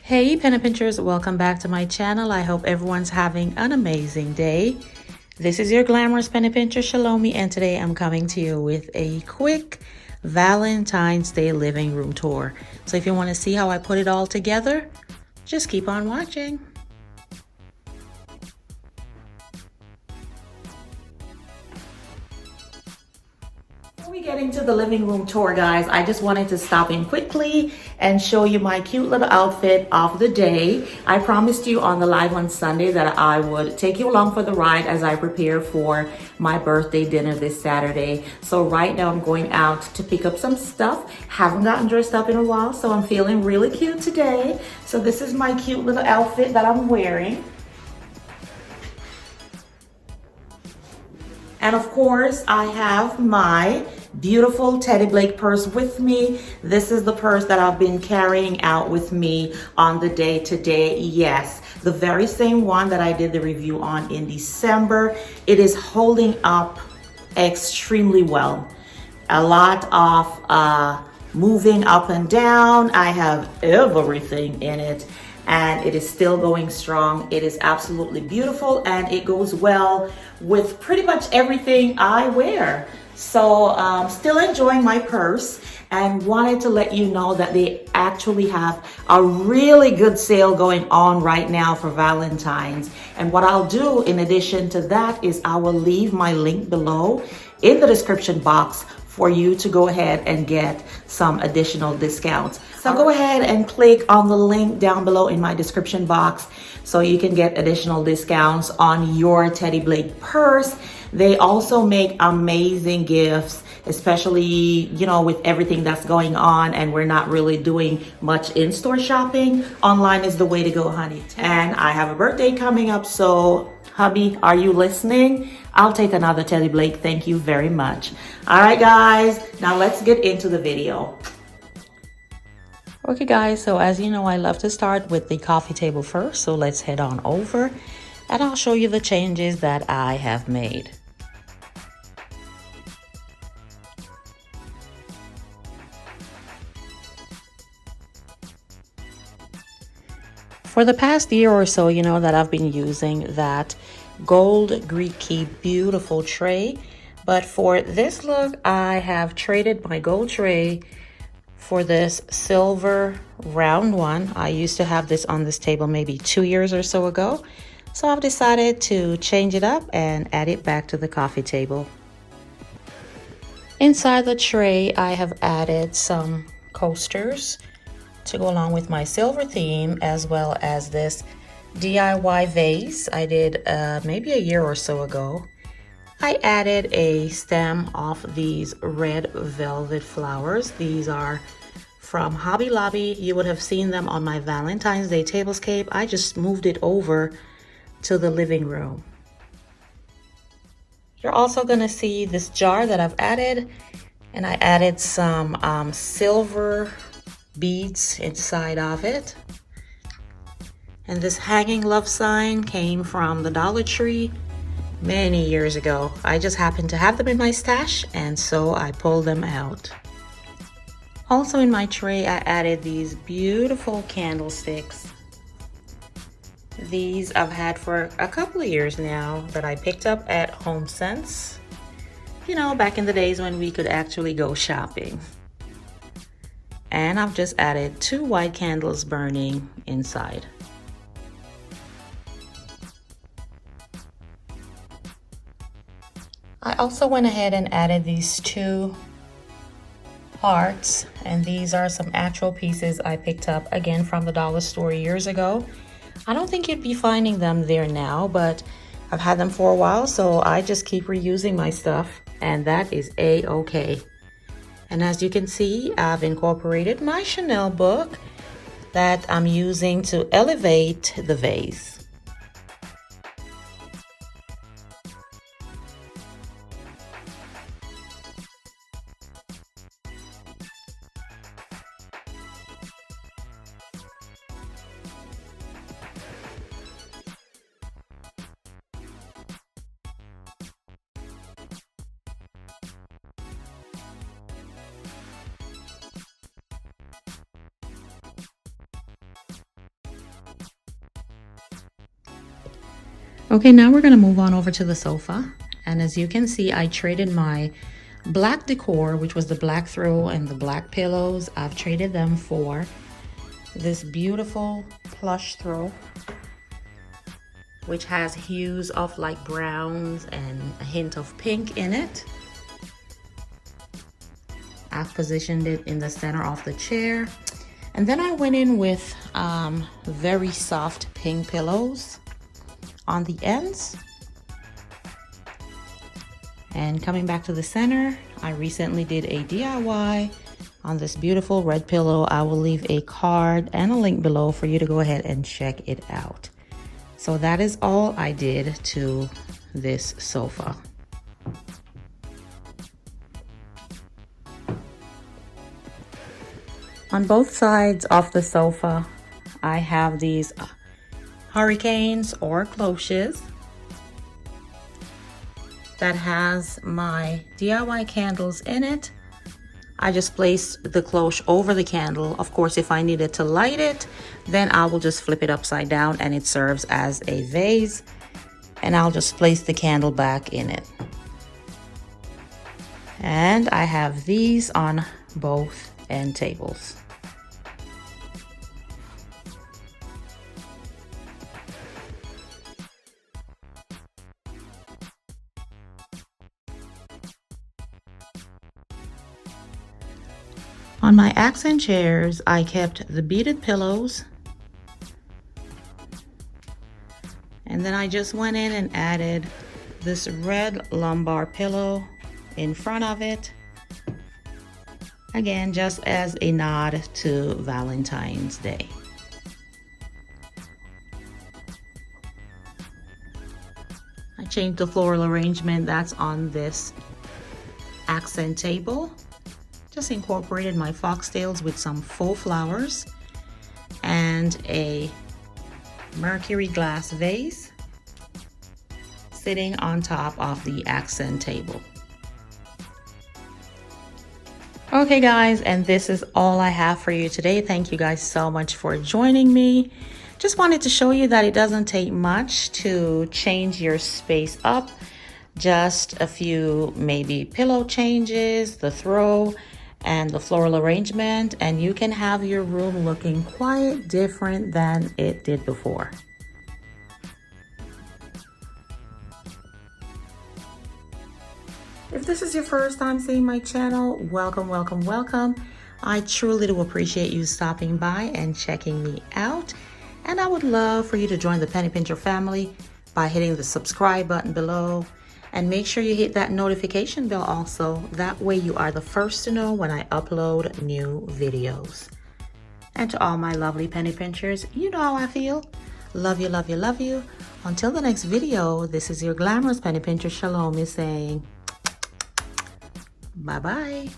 Hey Penny Pinchers, welcome back to my channel. I hope everyone's having an amazing day. This is your Glamorous Penny Pincher, Shalomie, and today I'm coming to you with a quick Valentine's Day living room tour. So if you want to see how I put it all together, just keep on watching. Before we get into the living room tour, guys, I just wanted to stop in quickly and show you my cute little outfit of the day. I promised you on the live on Sunday that I would take you along for the ride as I prepare for my birthday dinner this Saturday. So right now I'm going out to pick up some stuff. Haven't gotten dressed up in a while, so I'm feeling really cute today. So this is my cute little outfit that I'm wearing. And of course, I have my beautiful Teddy Blake purse with me. This is the purse that I've been carrying out with me on the day today. Yes, the very same one that I did the review on in December. It is holding up extremely well. A lot of moving up and down. I have everything in it, and it is still going strong. It is absolutely beautiful, and it goes well with pretty much everything I wear. So still enjoying my purse, and wanted to let you know that they actually have a really good sale going on right now for Valentine's. And what I'll do in addition to that is I will leave my link below in the description box for you to go ahead and get some additional discounts. So go ahead and click on the link down below in my description box so you can get additional discounts on your Teddy Blake purse. They also make amazing gifts, especially, you know, with everything that's going on and we're not really doing much in-store shopping. Online is the way to go, honey. And I have a birthday coming up, so hubby, are you listening? I'll take another Teddy Blake. Thank you very much. All right, guys, now let's get into the video. Okay, guys, so as you know, I love to start with the coffee table first. So let's head on over and I'll show you the changes that I have made. For the past year or so, you know that I've been using that gold Greek key beautiful tray, but for this look I have traded my gold tray for this silver round one. I used to have this on this table maybe 2 years or so ago, so I've decided to change it up and add it back to the coffee table. Inside the tray I have added some coasters to go along with my silver theme, as well as this DIY vase I did maybe a year or so ago. I added a stem of these red velvet flowers. These are from Hobby Lobby. You would have seen them on my Valentine's Day tablescape. I just moved it over to the living room. You're also going to see this jar that I've added, and I added some silver beads inside of it. And this hanging love sign came from the Dollar Tree many years ago. I just happened to have them in my stash, and so I pulled them out. Also in my tray I added these beautiful candlesticks. These I've had for a couple of years now, that I picked up at Home Sense, you know, back in the days when we could actually go shopping. And I've just added 2 white candles burning inside. I also went ahead and added these 2 hearts, and these are some actual pieces I picked up again from the dollar store years ago. I don't think you'd be finding them there now, but I've had them for a while, so I just keep reusing my stuff, and that is a-okay. And as you can see, I've incorporated my Chanel book that I'm using to elevate the vase. Okay, now we're gonna move on over to the sofa. And as you can see, I traded my black decor, which was the black throw and the black pillows. I've traded them for this beautiful plush throw, which has hues of like browns and a hint of pink in it. I've positioned it in the center of the chair. And then I went in with very soft pink pillows on the ends. And coming back to the center, I recently did a DIY on this beautiful red pillow. I will leave a card and a link below for you to go ahead and check it out. So that is all I did to this sofa. On both sides of the sofa, I have these hurricanes or cloches that has my DIY candles in it. I just placed the cloche over the candle. Of course, if I needed to light it, then I will just flip it upside down and it serves as a vase, and I'll just place the candle back in it. And I have these on both end tables. On my accent chairs, I kept the beaded pillows. And then I just went in and added this red lumbar pillow in front of it. Again, just as a nod to Valentine's Day. I changed the floral arrangement that's on this accent table. Just incorporated my foxtails with some faux flowers and a mercury glass vase sitting on top of the accent table. Okay guys, and this is all I have for you today. Thank you guys so much for joining me. Just wanted to show you that it doesn't take much to change your space up. Just a few maybe pillow changes, the throw, and the floral arrangement, and you can have your room looking quite different than it did before. If this is your first time seeing my channel, welcome, welcome, welcome. I truly do appreciate you stopping by and checking me out. And I would love for you to join the Penny Pincher family by hitting the subscribe button below. And make sure you hit that notification bell also. That way you are the first to know when I upload new videos. And to all my lovely penny pinchers, you know how I feel. Love you, love you, love you. Until the next video, this is your glamorous penny pincher, ChelomieC, saying bye-bye.